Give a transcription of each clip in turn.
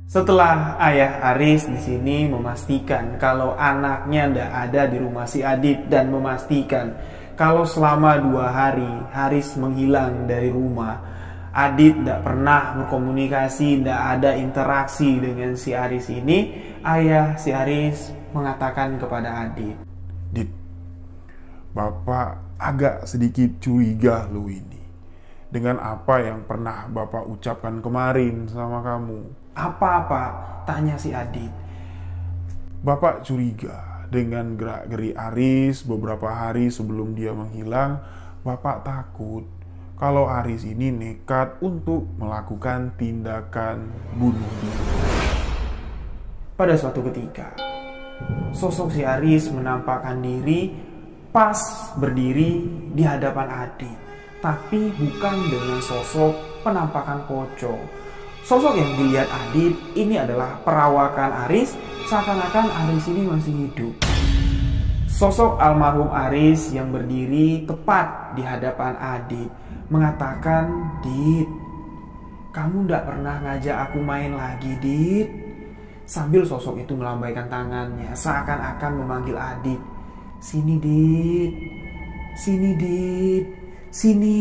Setelah ayah Aris di sini memastikan kalau anaknya tidak ada di rumah si Adit dan memastikan kalau selama 2 hari Haris menghilang dari rumah, Adit tidak pernah berkomunikasi, tidak ada interaksi dengan si Aris ini, ayah si Aris mengatakan kepada Adit, Dit, Bapak agak sedikit curiga lo ini dengan apa yang pernah Bapak ucapkan kemarin sama kamu. "Apa-apa?" tanya si Adit. Bapak curiga dengan gerak-geri Aris beberapa hari sebelum dia menghilang. Bapak takut kalau Aris ini nekat untuk melakukan tindakan bunuh diri. Pada suatu ketika, sosok si Aris menampakkan diri pas berdiri di hadapan Adit, tapi bukan dengan sosok penampakan pocong. Sosok yang dilihat Adit ini adalah perawakan Aris, seakan-akan Aris ini masih hidup. Sosok almarhum Aris yang berdiri tepat di hadapan Adit mengatakan, "Dit, kamu ndak pernah ngajak aku main lagi, Dit." Sambil sosok itu melambaikan tangannya seakan-akan memanggil Adit, "Sini, Dit. Sini, Dit. Sini."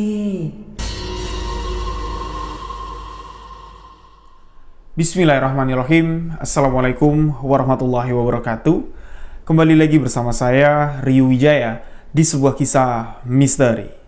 Bismillahirrahmanirrahim. Assalamualaikum warahmatullahi wabarakatuh. Kembali lagi bersama saya, Rio Wijaya, di sebuah kisah misteri.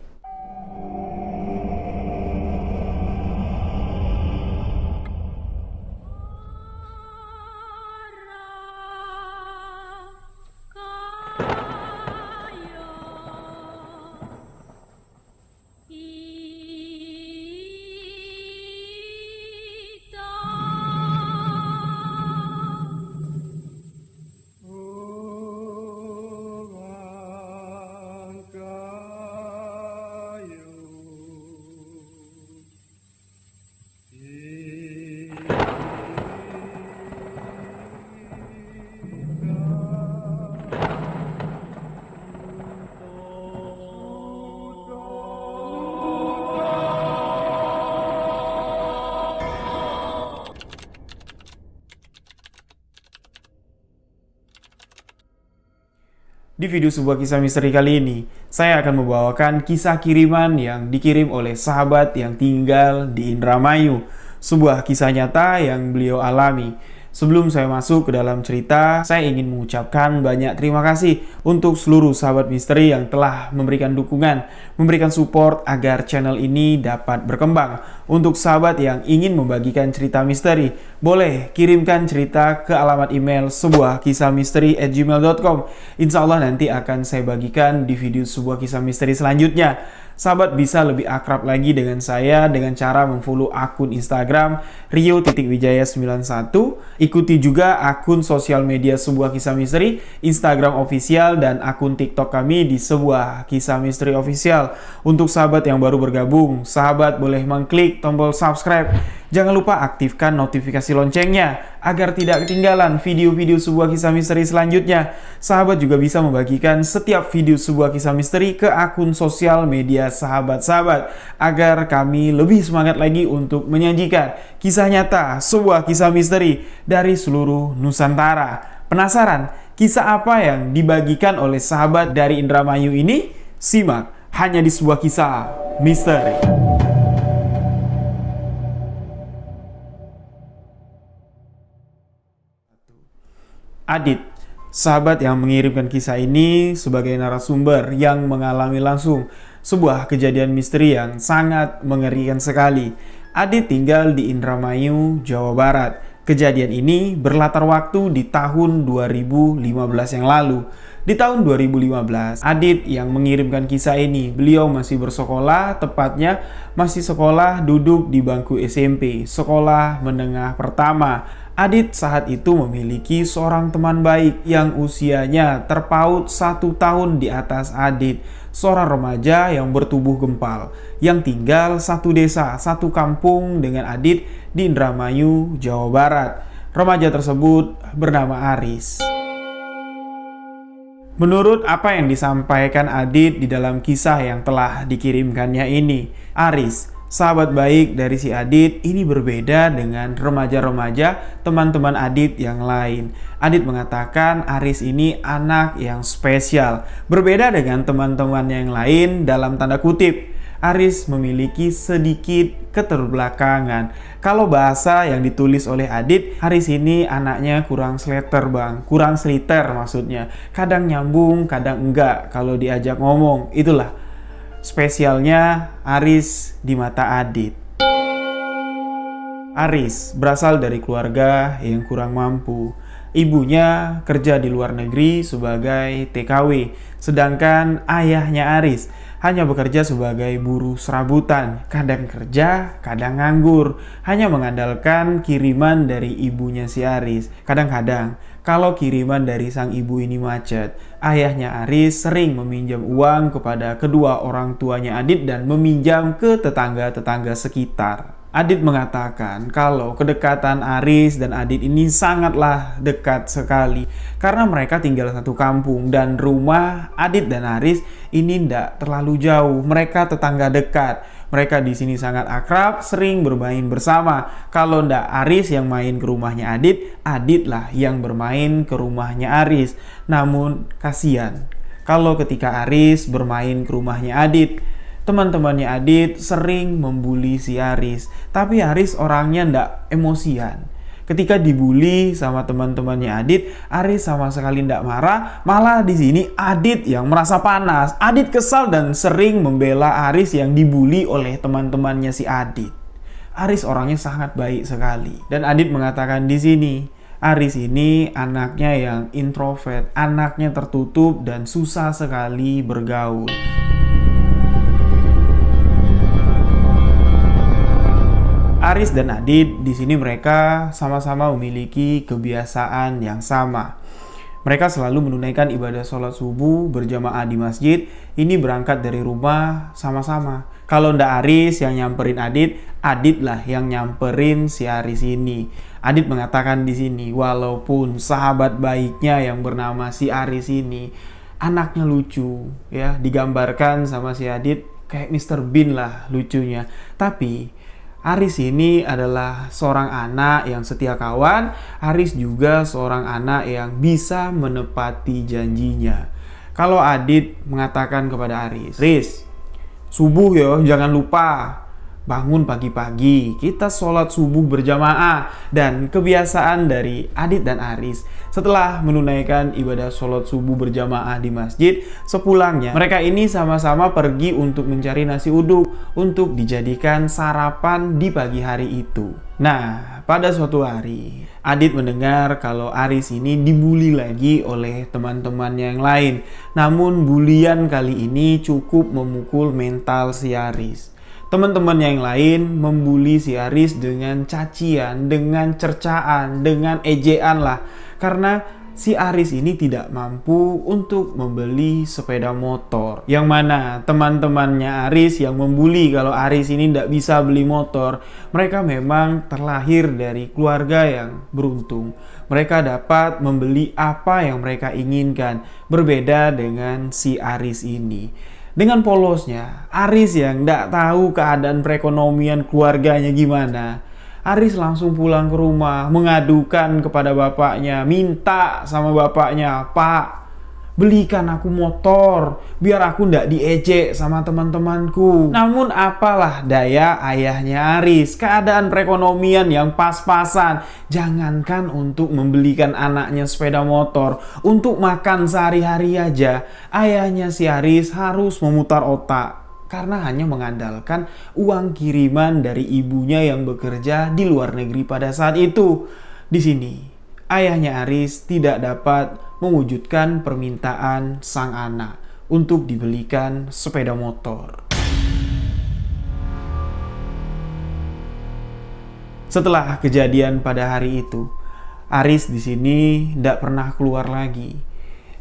Di video sebuah kisah misteri kali ini, saya akan membawakan kisah kiriman yang dikirim oleh sahabat yang tinggal di Indramayu. Sebuah kisah nyata yang beliau alami. Sebelum saya masuk ke dalam cerita, saya ingin mengucapkan banyak terima kasih untuk seluruh sahabat misteri yang telah memberikan dukungan, memberikan support agar channel ini dapat berkembang. Untuk sahabat yang ingin membagikan cerita misteri, boleh kirimkan cerita ke alamat email sebuahkisahmisteri@gmail.com. Insya Allah nanti akan saya bagikan di video sebuah kisah misteri selanjutnya. Sahabat bisa lebih akrab lagi dengan saya dengan cara memfollow akun Instagram Rio.Wijaya91. Ikuti juga akun sosial media sebuah kisah misteri, Instagram official, dan akun TikTok kami di sebuah kisah misteri official. Untuk sahabat yang baru bergabung, sahabat boleh mengklik tombol subscribe. Jangan lupa aktifkan notifikasi loncengnya agar tidak ketinggalan video-video sebuah kisah misteri selanjutnya. Sahabat juga bisa membagikan setiap video sebuah kisah misteri ke akun sosial media sahabat-sahabat agar kami lebih semangat lagi untuk menyajikan kisah nyata sebuah kisah misteri dari seluruh Nusantara. Penasaran kisah apa yang dibagikan oleh sahabat dari Indramayu ini? Simak hanya di sebuah kisah misteri. Adit, sahabat yang mengirimkan kisah ini sebagai narasumber yang mengalami langsung sebuah kejadian misteri yang sangat mengerikan sekali. Adit tinggal di Indramayu, Jawa Barat. Kejadian ini berlatar waktu di tahun 2015 yang lalu. Di tahun 2015, Adit yang mengirimkan kisah ini, beliau masih bersekolah, tepatnya masih sekolah duduk di bangku SMP, sekolah menengah pertama. Adit saat itu memiliki seorang teman baik yang usianya terpaut 1 tahun di atas Adit, seorang remaja yang bertubuh gempal, yang tinggal satu desa, satu kampung dengan Adit di Indramayu, Jawa Barat. Remaja tersebut bernama Aris. Menurut apa yang disampaikan Adit di dalam kisah yang telah dikirimkannya ini, Aris Sahabat baik dari si Adit ini berbeda dengan remaja-remaja teman-teman Adit yang lain. Adit mengatakan Aris ini anak yang spesial. Berbeda dengan teman-teman yang lain dalam tanda kutip. Aris memiliki sedikit keterbelakangan. Kalau bahasa yang ditulis oleh Adit, Aris ini anaknya kurang sleter bang. Kurang sliter maksudnya. Kadang nyambung, kadang enggak kalau diajak ngomong. Itulah spesialnya Aris di mata Adit. Aris berasal dari keluarga yang kurang mampu. Ibunya kerja di luar negeri sebagai TKW, sedangkan ayahnya Aris hanya bekerja sebagai buruh serabutan, kadang kerja, kadang nganggur, hanya mengandalkan kiriman dari ibunya si Aris. Kadang-kadang, kalau kiriman dari sang ibu ini macet, ayahnya Aris sering meminjam uang kepada kedua orang tuanya Adit dan meminjam ke tetangga-tetangga sekitar. Adit mengatakan kalau kedekatan Aris dan Adit ini sangatlah dekat sekali karena mereka tinggal satu kampung dan rumah Adit dan Aris ini tidak terlalu jauh. Mereka tetangga dekat. Mereka di sini sangat akrab, sering bermain bersama. Kalau ndak Aris yang main ke rumahnya Adit, Adit lah yang bermain ke rumahnya Aris. Namun kasihan kalau ketika Aris bermain ke rumahnya Adit, teman-temannya Adit sering membuli si Aris. Tapi Aris orangnya ndak emosian. Ketika dibully sama teman-temannya Adit, Aris sama sekali ndak marah. Malah di sini Adit yang merasa panas. Adit kesal dan sering membela Aris yang dibully oleh teman-temannya si Adit. Aris orangnya sangat baik sekali. Dan Adit mengatakan di sini, Aris ini anaknya yang introvert, anaknya tertutup dan susah sekali bergaul. Aris dan Adit di sini mereka sama-sama memiliki kebiasaan yang sama. Mereka selalu menunaikan ibadah sholat subuh berjamaah di masjid. Ini berangkat dari rumah sama-sama. Kalau ndak Aris yang nyamperin Adit, Adit lah yang nyamperin si Aris ini. Adit mengatakan di sini, walaupun sahabat baiknya yang bernama si Aris ini anaknya lucu, ya digambarkan sama si Adit kayak Mr. Bean lah lucunya. Tapi Aris ini adalah seorang anak yang setia kawan. Aris juga seorang anak yang bisa menepati janjinya. Kalau Adit mengatakan kepada Aris, Riz, subuh yo, jangan lupa bangun pagi-pagi, kita sholat subuh berjamaah. Dan kebiasaan dari Adit dan Aris, setelah menunaikan ibadah sholat subuh berjamaah di masjid, sepulangnya mereka ini sama-sama pergi untuk mencari nasi uduk untuk dijadikan sarapan di pagi hari itu. Nah, pada suatu hari Adit mendengar kalau Aris ini dibully lagi oleh teman-temannya yang lain. Namun bulian kali ini cukup memukul mental si Aris. Teman-teman yang lain membuli si Aris dengan cacian, dengan cercaan, dengan ejaan lah. Karena si Aris ini tidak mampu untuk membeli sepeda motor. Yang mana teman-temannya Aris yang membuli kalau Aris ini tidak bisa beli motor. Mereka memang terlahir dari keluarga yang beruntung. Mereka dapat membeli apa yang mereka inginkan. Berbeda dengan si Aris ini. Dengan polosnya, Aris yang tidak tahu keadaan perekonomian keluarganya gimana, Aris langsung pulang ke rumah, mengadukan kepada bapaknya, minta sama bapaknya, Pak, belikan aku motor, biar aku tidak diejek sama teman-temanku. Namun apalah daya ayahnya Aris, keadaan perekonomian yang pas-pasan. Jangankan untuk membelikan anaknya sepeda motor, untuk makan sehari-hari aja, ayahnya si Aris harus memutar otak. Karena hanya mengandalkan uang kiriman dari ibunya yang bekerja di luar negeri pada saat itu. Di sini, ayahnya Aris tidak dapat mewujudkan permintaan sang anak untuk dibelikan sepeda motor. Setelah kejadian pada hari itu, Aris di sini tidak pernah keluar lagi.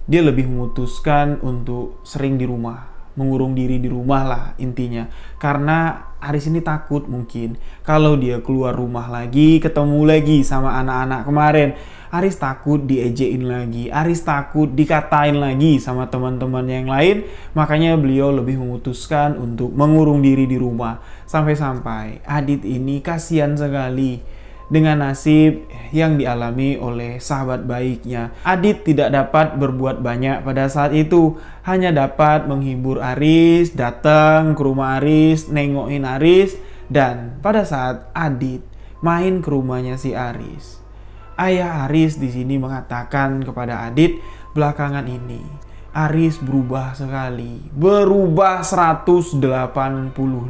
Dia lebih memutuskan untuk sering di rumah, mengurung diri di rumah lah intinya. Karena Aris ini takut mungkin kalau dia keluar rumah lagi, ketemu lagi sama anak-anak kemarin, Aris takut diejekin lagi, Aris takut dikatain lagi sama teman-teman yang lain. Makanya beliau lebih memutuskan untuk mengurung diri di rumah. Sampai-sampai Adit ini kasihan sekali dengan nasib yang dialami oleh sahabat baiknya. Adit tidak dapat berbuat banyak pada saat itu, hanya dapat menghibur Aris, datang ke rumah Aris, nengokin Aris. Dan pada saat Adit main ke rumahnya si Aris, ayah Aris di sini mengatakan kepada Adit, belakangan ini Aris berubah sekali, berubah 180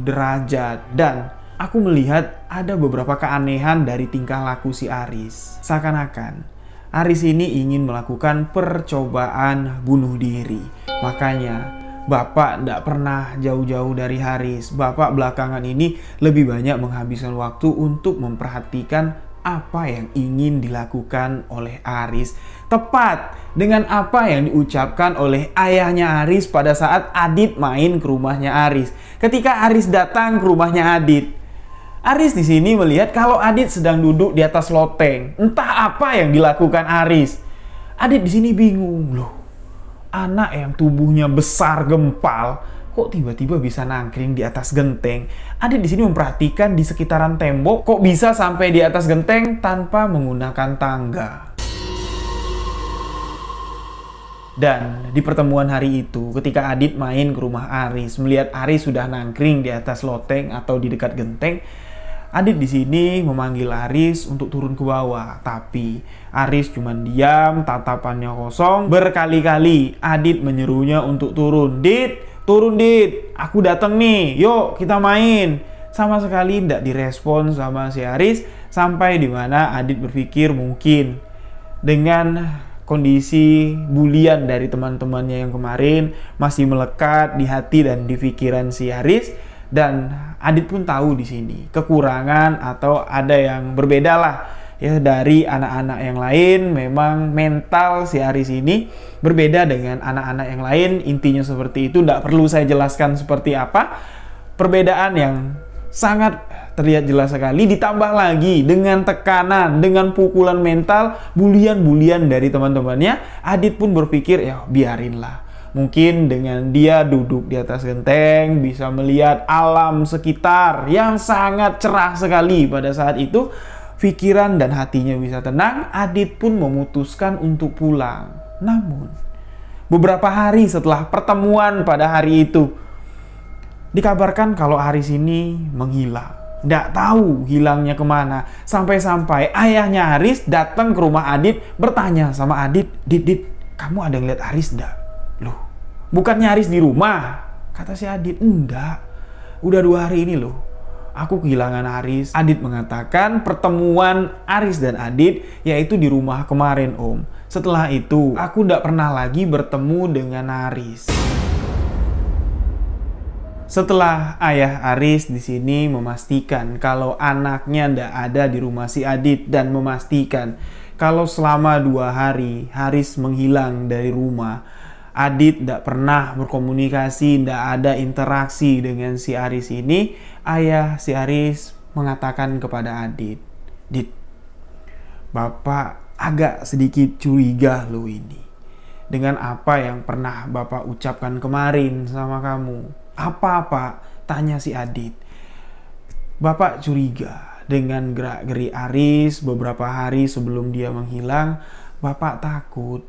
derajat. Dan aku melihat ada beberapa keanehan dari tingkah laku si Aris. Seakan-akan Aris ini ingin melakukan percobaan bunuh diri. Makanya Bapak tidak pernah jauh-jauh dari Aris. Bapak belakangan ini lebih banyak menghabiskan waktu untuk memperhatikan apa yang ingin dilakukan oleh Aris. Tepat dengan apa yang diucapkan oleh ayahnya Aris pada saat Adit main ke rumahnya Aris. Ketika Aris datang ke rumahnya Adit, Aris di sini melihat kalau Adit sedang duduk di atas loteng. Entah apa yang dilakukan Aris. Adit di sini bingung, loh. Anak yang tubuhnya besar gempal kok tiba-tiba bisa nangkring di atas genteng. Adit di sini memperhatikan di sekitaran tembok, kok bisa sampai di atas genteng tanpa menggunakan tangga. Dan di pertemuan hari itu, ketika Adit main ke rumah Aris, melihat Aris sudah nangkring di atas loteng atau di dekat genteng, Adit di sini memanggil Aris untuk turun ke bawah, tapi Aris cuma diam, tatapannya kosong. Berkali-kali Adit menyerunya untuk turun. Dit, turun Dit, aku datang nih, yuk kita main. Sama sekali tidak direspon sama si Aris, sampai dimana Adit berpikir mungkin dengan kondisi bulian dari teman-temannya yang kemarin masih melekat di hati dan di pikiran si Aris. Dan Adit pun tahu di sini kekurangan atau ada yang berbeda lah ya dari anak-anak yang lain. Memang mental si Aris ini berbeda dengan anak-anak yang lain. Intinya seperti itu, tidak perlu saya jelaskan seperti apa. Perbedaan yang sangat terlihat jelas sekali, ditambah lagi dengan tekanan, dengan pukulan mental, bulian-bulian dari teman-temannya. Adit pun berpikir ya biarinlah. Mungkin dengan dia duduk di atas genteng bisa melihat alam sekitar yang sangat cerah sekali pada saat itu, pikiran dan hatinya bisa tenang. Adit pun memutuskan untuk pulang. Namun beberapa hari setelah pertemuan pada hari itu, dikabarkan kalau Aris ini menghilang. Tidak tahu hilangnya kemana. Sampai-sampai ayahnya Aris datang ke rumah Adit, bertanya sama Adit, Dit, kamu ada ngeliat Aris enggak? Loh, bukannya Aris di rumah? Kata si Adit, enggak. Udah 2 hari ini loh, aku kehilangan Aris. Adit mengatakan pertemuan Aris dan Adit yaitu di rumah kemarin Om. Setelah itu, aku tidak pernah lagi bertemu dengan Aris. Setelah ayah Aris di sini memastikan kalau anaknya tidak ada di rumah si Adit dan memastikan kalau selama 2 hari Aris menghilang dari rumah, Adit tidak pernah berkomunikasi, tidak ada interaksi dengan si Aris ini. Ayah si Aris mengatakan kepada Adit, Dit, Bapak agak sedikit curiga lo ini dengan apa yang pernah Bapak ucapkan kemarin sama kamu. Apa Pak? Tanya si Adit. Bapak curiga dengan gerak-geri Aris beberapa hari sebelum dia menghilang. Bapak takut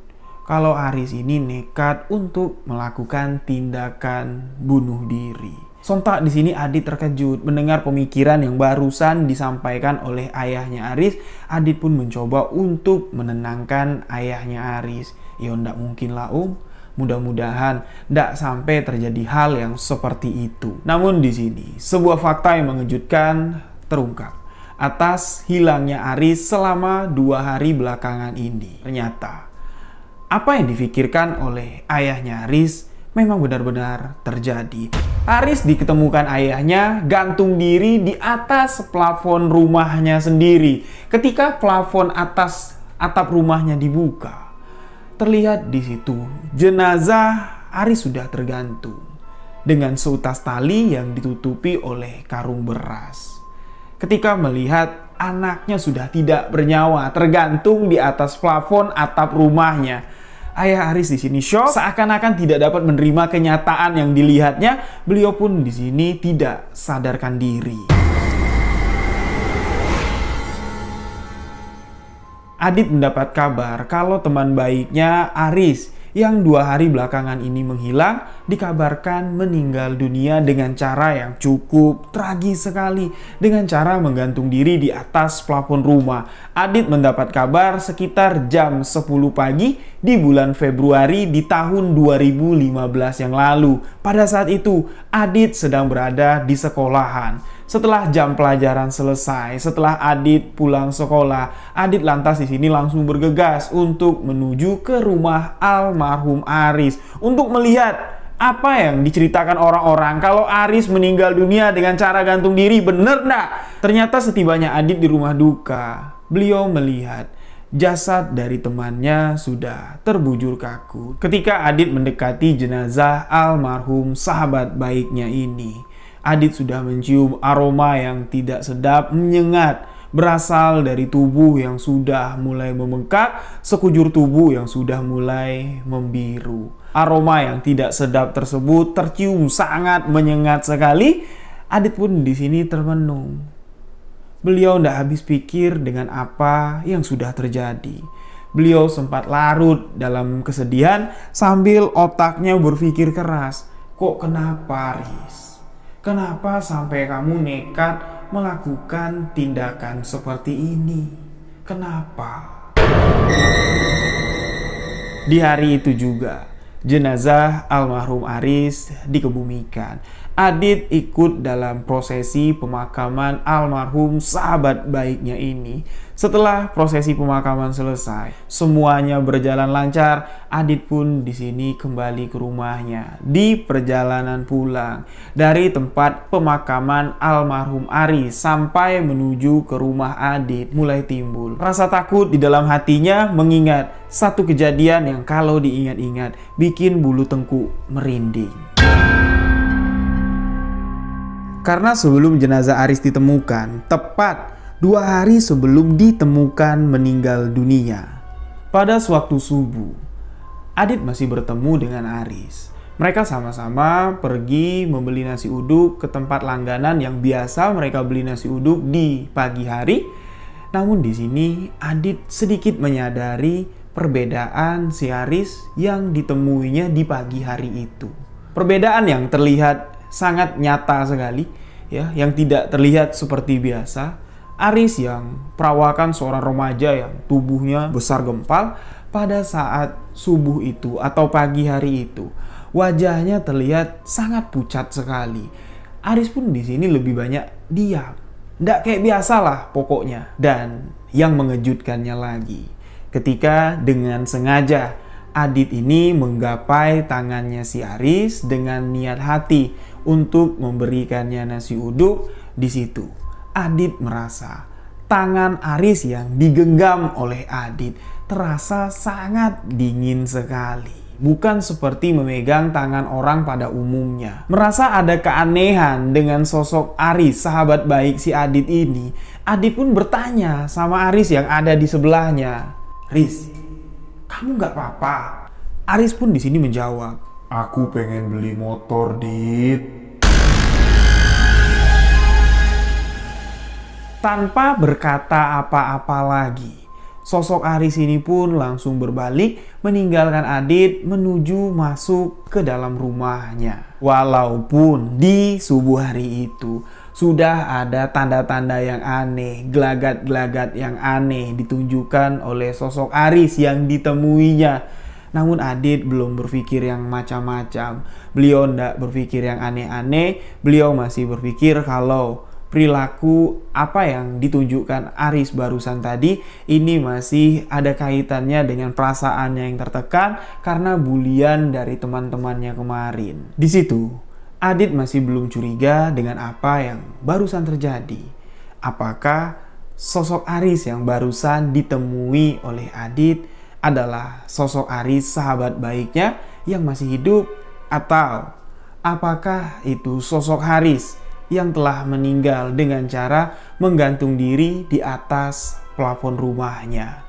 kalau Aris ini nekat untuk melakukan tindakan bunuh diri. Sontak di sini Adit terkejut mendengar pemikiran yang barusan disampaikan oleh ayahnya Aris. Adit pun mencoba untuk menenangkan ayahnya Aris. Ya ndak mungkin lah Om. Mudah-mudahan ndak sampai terjadi hal yang seperti itu. Namun di sini sebuah fakta yang mengejutkan terungkap atas hilangnya Aris selama 2 hari belakangan ini. Ternyata apa yang difikirkan oleh ayahnya Aris memang benar-benar terjadi. Aris diketemukan ayahnya gantung diri di atas plafon rumahnya sendiri. Ketika plafon atas atap rumahnya dibuka, terlihat di situ jenazah Aris sudah tergantung. dengan seutas tali yang ditutupi oleh karung beras. Ketika melihat anaknya sudah tidak bernyawa, tergantung di atas plafon atap rumahnya, ayah Aris di sini syok, seakan-akan tidak dapat menerima kenyataan yang dilihatnya. Beliau pun di sini tidak sadarkan diri. Adit mendapat kabar kalau teman baiknya Aris yang 2 hari belakangan ini menghilang dikabarkan meninggal dunia dengan cara yang cukup tragis sekali, dengan cara menggantung diri di atas plafon rumah. Adit mendapat kabar sekitar jam 10 pagi di bulan Februari di tahun 2015 yang lalu. Pada saat itu Adit sedang berada di sekolahan. Setelah jam pelajaran selesai, setelah Adit pulang sekolah, Adit lantas di sini langsung bergegas untuk menuju ke rumah almarhum Aris untuk melihat apa yang diceritakan orang-orang kalau Aris meninggal dunia dengan cara gantung diri. Bener nggak? Ternyata setibanya Adit di rumah duka, beliau melihat jasad dari temannya sudah terbujur kaku. Ketika Adit mendekati jenazah almarhum sahabat baiknya ini, Adit sudah mencium aroma yang tidak sedap menyengat berasal dari tubuh yang sudah mulai membengkak, sekujur tubuh yang sudah mulai membiru. Aroma yang tidak sedap tersebut tercium sangat menyengat sekali. Adit pun di sini termenung. Beliau tidak habis pikir dengan apa yang sudah terjadi. Beliau sempat larut dalam kesedihan sambil otaknya berpikir keras. Kok kenapa, Aris? Kenapa sampai kamu nekat melakukan tindakan seperti ini? Kenapa? Di hari itu juga, jenazah almarhum Aris dikebumikan. Adit ikut dalam prosesi pemakaman almarhum sahabat baiknya ini. Setelah prosesi pemakaman selesai, semuanya berjalan lancar. Adit pun di sini kembali ke rumahnya. Di perjalanan pulang dari tempat pemakaman almarhum Aris sampai menuju ke rumah Adit, mulai timbul rasa takut di dalam hatinya mengingat satu kejadian yang kalau diingat-ingat bikin bulu tengkuk merinding. Karena sebelum jenazah Aris ditemukan, tepat 2 hari sebelum ditemukan meninggal dunia, pada sewaktu subuh, Adit masih bertemu dengan Aris. Mereka sama-sama pergi membeli nasi uduk ke tempat langganan yang biasa mereka beli nasi uduk di pagi hari. Namun di sini Adit sedikit menyadari perbedaan si Aris yang ditemuinya di pagi hari itu. Perbedaan yang terlihat sangat nyata sekali, ya, yang tidak terlihat seperti biasa. Aris yang perawakan seorang remaja yang tubuhnya besar gempal, pada saat subuh itu atau pagi hari itu, wajahnya terlihat sangat pucat sekali. Aris pun di sini lebih banyak diam, nggak kayak biasa lah pokoknya. Dan yang mengejutkannya lagi, ketika dengan sengaja Adit ini menggapai tangannya si Aris dengan niat hati untuk memberikannya nasi uduk. Di situ Adit merasa tangan Aris yang digenggam oleh Adit terasa sangat dingin sekali. Bukan seperti memegang tangan orang pada umumnya. Merasa ada keanehan dengan sosok Aris, sahabat baik si Adit ini. Adit pun bertanya sama Aris yang ada di sebelahnya, "Riz, kamu nggak apa-apa?" Aris pun di sini menjawab, Aku pengen beli motor, Dit. Tanpa berkata apa-apa lagi, sosok Aris ini pun langsung berbalik meninggalkan Adit menuju masuk ke dalam rumahnya. Walaupun di subuh hari itu sudah ada tanda-tanda yang aneh, gelagat-gelagat yang aneh ditunjukkan oleh sosok Aris yang ditemuinya. Namun Adit belum berpikir yang macam-macam. Beliau tidak berpikir yang aneh-aneh. Beliau masih berpikir kalau perilaku apa yang ditunjukkan Aris barusan tadi ini masih ada kaitannya dengan perasaannya yang tertekan karena bulian dari teman-temannya kemarin. Di situ Adit masih belum curiga dengan apa yang barusan terjadi. Apakah sosok Aris yang barusan ditemui oleh Adit adalah sosok Aris sahabat baiknya yang masih hidup, atau Apakah itu sosok Haris yang telah meninggal dengan cara menggantung diri di atas plafon rumahnya?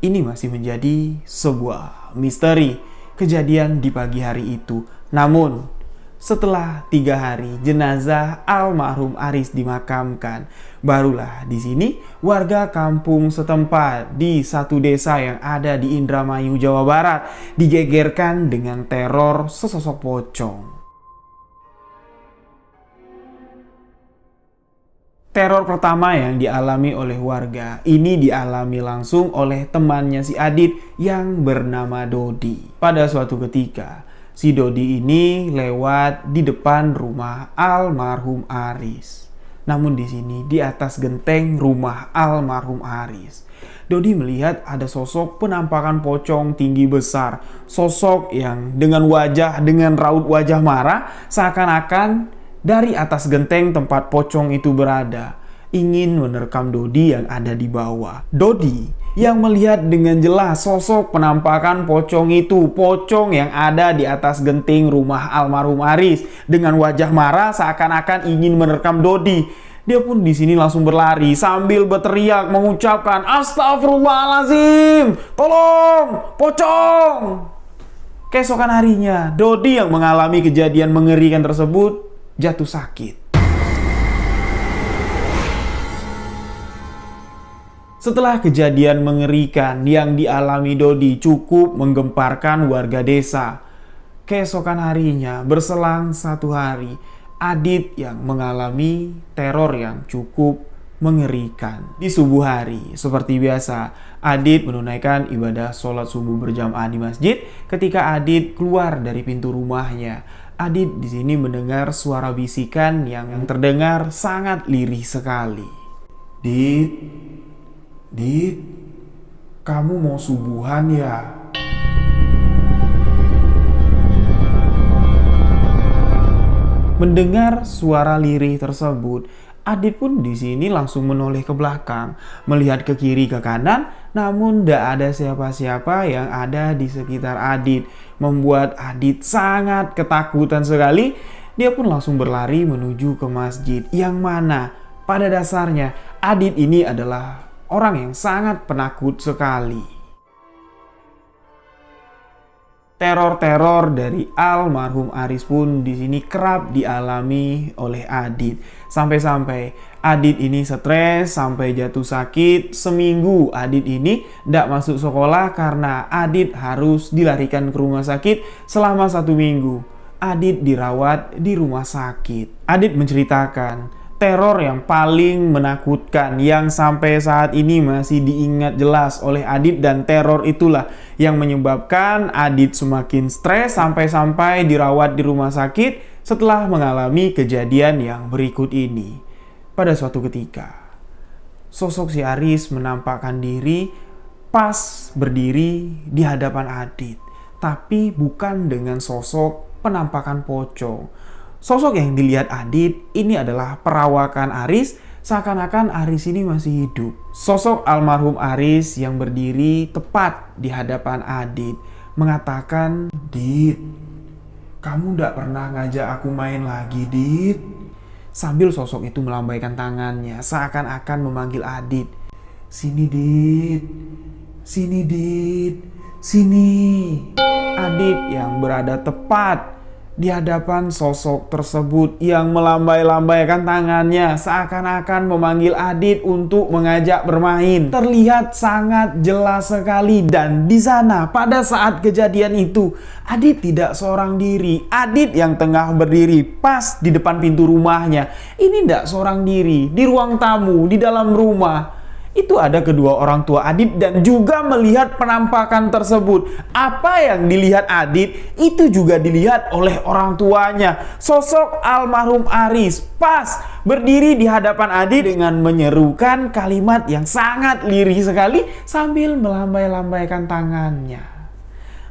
Ini masih menjadi sebuah misteri kejadian di pagi hari itu. Namun, setelah 3 hari jenazah almarhum Aris dimakamkan, barulah di sini warga kampung setempat di satu desa yang ada di Indramayu, Jawa Barat digegerkan dengan teror sesosok pocong. Teror pertama yang dialami oleh warga ini dialami langsung oleh temannya si Adit yang bernama Dodi. Pada suatu ketika, si Dodi ini lewat di depan rumah almarhum Aris. Namun di sini di atas genteng rumah almarhum Aris, Dodi melihat ada sosok penampakan pocong tinggi besar. Sosok yang dengan raut wajah marah, seakan-akan dari atas genteng tempat pocong itu berada, ingin menerkam Dodi yang ada di bawah. Dodi yang melihat dengan jelas sosok penampakan pocong itu, pocong yang ada di atas genting rumah almarhum Aris dengan wajah marah seakan-akan ingin menerkam Dodi. Dia pun di sini langsung berlari sambil berteriak mengucapkan, "Astagfirullahalazim, tolong, pocong!" Keesokan harinya, Dodi yang mengalami kejadian mengerikan tersebut jatuh sakit. Setelah kejadian mengerikan yang dialami Dodi cukup menggemparkan warga desa, keesokan harinya berselang 1 hari, Adit yang mengalami teror yang cukup mengerikan. Di subuh hari, seperti biasa, Adit menunaikan ibadah sholat subuh berjamaah di masjid. Ketika Adit keluar dari pintu rumahnya, Adit di sini mendengar suara bisikan yang terdengar sangat lirih sekali. Dit, kamu mau subuhan ya?" Mendengar suara lirih tersebut, Adit pun di sini langsung menoleh ke belakang, melihat ke kiri ke kanan, namun tidak ada siapa-siapa yang ada di sekitar Adit, membuat Adit sangat ketakutan sekali. Dia pun langsung berlari menuju ke masjid, yang mana pada dasarnya Adit ini adalah orang yang sangat penakut sekali. Teror-teror dari almarhum Aris pun di sini kerap dialami oleh Adit. Sampai-sampai Adit ini stres sampai jatuh sakit. Seminggu Adit ini tidak masuk sekolah karena Adit harus dilarikan ke rumah sakit selama 1 minggu. Adit dirawat di rumah sakit. Adit menceritakan teror yang paling menakutkan yang sampai saat ini masih diingat jelas oleh Adit, dan teror itulah yang menyebabkan Adit semakin stres sampai-sampai dirawat di rumah sakit setelah mengalami kejadian yang berikut ini. Pada suatu ketika, sosok si Aris menampakkan diri pas berdiri di hadapan Adit, tapi bukan dengan sosok penampakan pocong. Sosok yang dilihat Adit ini adalah perawakan Aris, seakan-akan Aris ini masih hidup. Sosok almarhum Aris yang berdiri tepat di hadapan Adit mengatakan, "Dit, kamu ndak pernah ngajak aku main lagi, Dit?" Sambil sosok itu melambaikan tangannya seakan-akan memanggil Adit. "Sini, Dit. Sini, Dit. Sini." Adit yang berada tepat di hadapan sosok tersebut yang melambai-lambaikan tangannya seakan-akan memanggil Adit untuk mengajak bermain. Terlihat sangat jelas sekali, dan di sana pada saat kejadian itu Adit tidak seorang diri. Adit yang tengah berdiri pas di depan pintu rumahnya ini tidak seorang diri. Di ruang tamu di dalam rumah itu ada kedua orang tua Adit dan juga melihat penampakan tersebut. Apa yang dilihat Adit itu juga dilihat oleh orang tuanya. Sosok almarhum Aris pas berdiri di hadapan Adit dengan menyerukan kalimat yang sangat lirih sekali sambil melambai-lambaikan tangannya.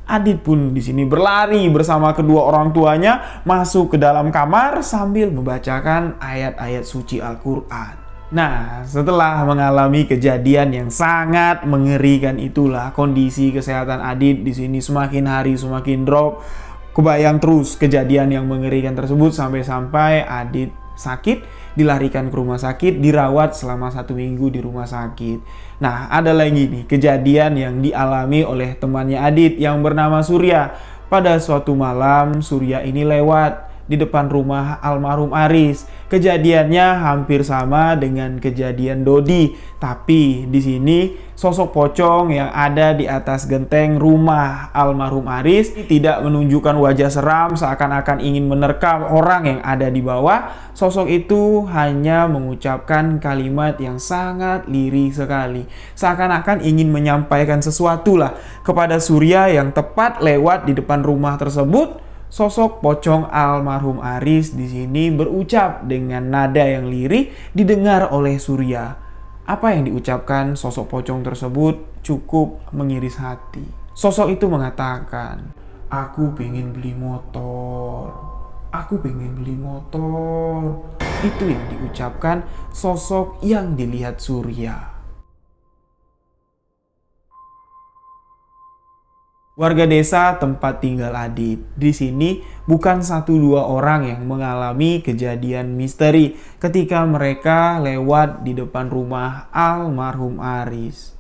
Adit pun di sini berlari bersama kedua orang tuanya masuk ke dalam kamar sambil membacakan ayat-ayat suci Al-Quran. Nah, setelah mengalami kejadian yang sangat mengerikan itulah kondisi kesehatan Adit di sini semakin hari semakin drop. Kebayang terus kejadian yang mengerikan tersebut sampai-sampai Adit sakit, dilarikan ke rumah sakit, dirawat selama 1 minggu di rumah sakit. Nah, ada lagi nih kejadian yang dialami oleh temannya Adit yang bernama Surya. Pada suatu malam, Surya ini lewat di depan rumah almarhum Aris. Kejadiannya hampir sama dengan kejadian Dodi, tapi di sini sosok pocong yang ada di atas genteng rumah almarhum Aris tidak menunjukkan wajah seram seakan-akan ingin menerkam orang yang ada di bawah. Sosok itu hanya mengucapkan kalimat yang sangat lirih sekali, seakan-akan ingin menyampaikan sesuatu lah kepada Surya yang tepat lewat di depan rumah tersebut. Sosok pocong almarhum Aris di sini berucap dengan nada yang lirih didengar oleh Surya. Apa yang diucapkan sosok pocong tersebut cukup mengiris hati. Sosok itu mengatakan, "Aku pengen beli motor. Aku pengen beli motor." Itu yang diucapkan sosok yang dilihat Surya. Warga desa tempat tinggal Adit. Di sini bukan 1-2 orang yang mengalami kejadian misteri ketika mereka lewat di depan rumah almarhum Aris.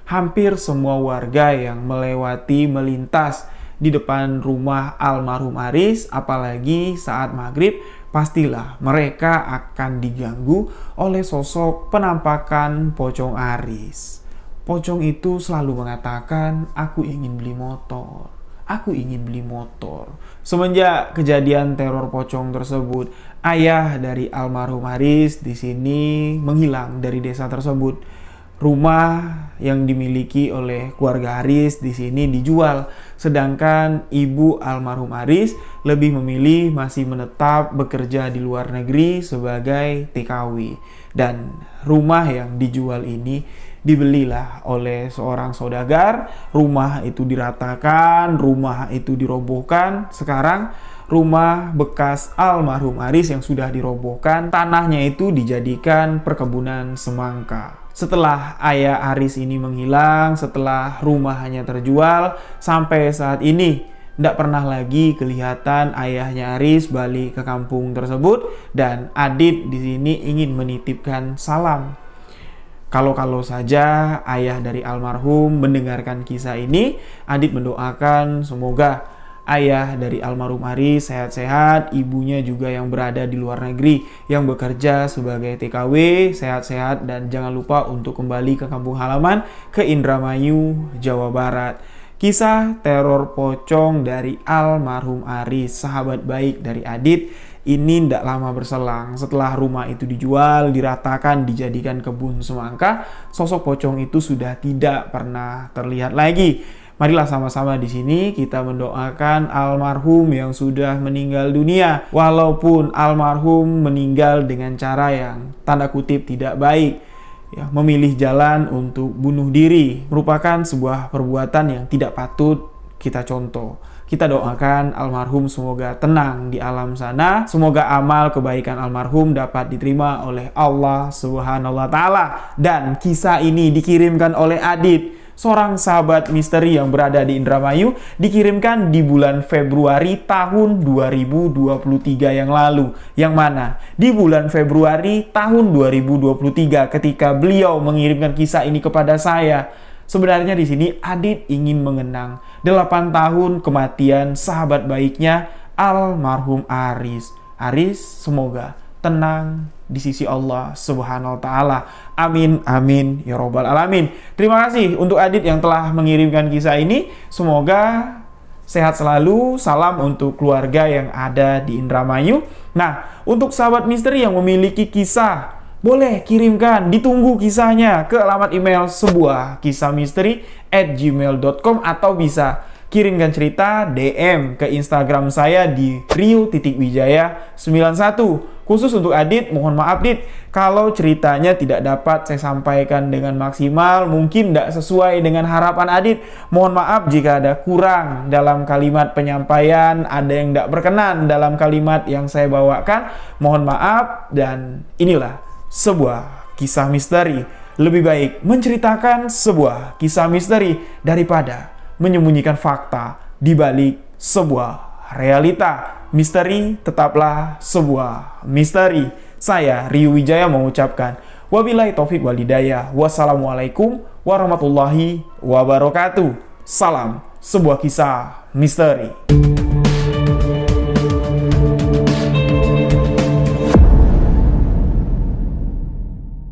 Hampir semua warga yang melintas di depan rumah almarhum Aris, apalagi saat maghrib, pastilah mereka akan diganggu oleh sosok penampakan pocong Aris. Pocong itu selalu mengatakan, "Aku ingin beli motor. Aku ingin beli motor." Semenjak kejadian teror pocong tersebut, ayah dari almarhum Aris di sini menghilang dari desa tersebut. Rumah yang dimiliki oleh keluarga Aris di sini dijual, sedangkan ibu almarhum Aris lebih memilih masih menetap bekerja di luar negeri sebagai TKW. Dan rumah yang dijual ini dibelilah oleh seorang saudagar. Rumah itu diratakan, rumah itu dirobohkan. Sekarang rumah bekas almarhum Aris yang sudah dirobohkan, tanahnya itu dijadikan perkebunan semangka. Setelah ayah Aris ini menghilang, setelah rumahnya terjual, sampai saat ini tidak pernah lagi kelihatan ayahnya Aris balik ke kampung tersebut. Dan Adit di sini ingin menitipkan salam. Kalau saja ayah dari almarhum mendengarkan kisah ini, Adit mendoakan semoga ayah dari almarhum Aris sehat-sehat, ibunya juga yang berada di luar negeri, yang bekerja sebagai TKW, sehat-sehat, dan jangan lupa untuk kembali ke kampung halaman, ke Indramayu, Jawa Barat. Kisah teror pocong dari almarhum Aris, sahabat baik dari Adit, ini tidak lama berselang. Setelah rumah itu dijual, diratakan, dijadikan kebun semangka, sosok pocong itu sudah tidak pernah terlihat lagi. Marilah sama-sama di sini kita mendoakan almarhum yang sudah meninggal dunia. Walaupun almarhum meninggal dengan cara yang tanda kutip tidak baik, ya, memilih jalan untuk bunuh diri merupakan sebuah perbuatan yang tidak patut kita contoh. Kita doakan almarhum semoga tenang di alam sana. Semoga amal kebaikan almarhum dapat diterima oleh Allah Subhanahu wa Ta'ala. Dan kisah ini dikirimkan oleh Adit, seorang sahabat misteri yang berada di Indramayu, dikirimkan di bulan Februari tahun 2023 yang lalu. Yang mana di bulan Februari tahun 2023 ketika beliau mengirimkan kisah ini kepada saya, sebenarnya di sini Adit ingin mengenang 8 tahun kematian sahabat baiknya almarhum Aris. Aris semoga tenang di sisi Allah Subhanahu wa Ta'ala. Amin, amin, ya robbal alamin. Terima kasih untuk Adit yang telah mengirimkan kisah ini. Semoga sehat selalu. Salam untuk keluarga yang ada di Indramayu. Nah, untuk sahabat misteri yang memiliki kisah, boleh kirimkan, ditunggu kisahnya ke alamat email sebuahkisahmisteri@gmail.com, atau bisa kirimkan cerita DM ke Instagram saya di rio.wijaya91. Khusus untuk Adit, mohon maaf Dit, kalau ceritanya tidak dapat saya sampaikan dengan maksimal, mungkin tidak sesuai dengan harapan Adit. Mohon maaf jika ada kurang dalam kalimat penyampaian, ada yang tidak berkenan dalam kalimat yang saya bawakan. Mohon maaf, dan inilah sebuah kisah misteri. Lebih baik menceritakan sebuah kisah misteri daripada menyembunyikan fakta di balik sebuah realita. Misteri tetaplah sebuah misteri. Saya Rio Wijaya mengucapkan wabillahi taufik wal hidayah. Wassalamualaikum warahmatullahi wabarakatuh. Salam sebuah kisah misteri.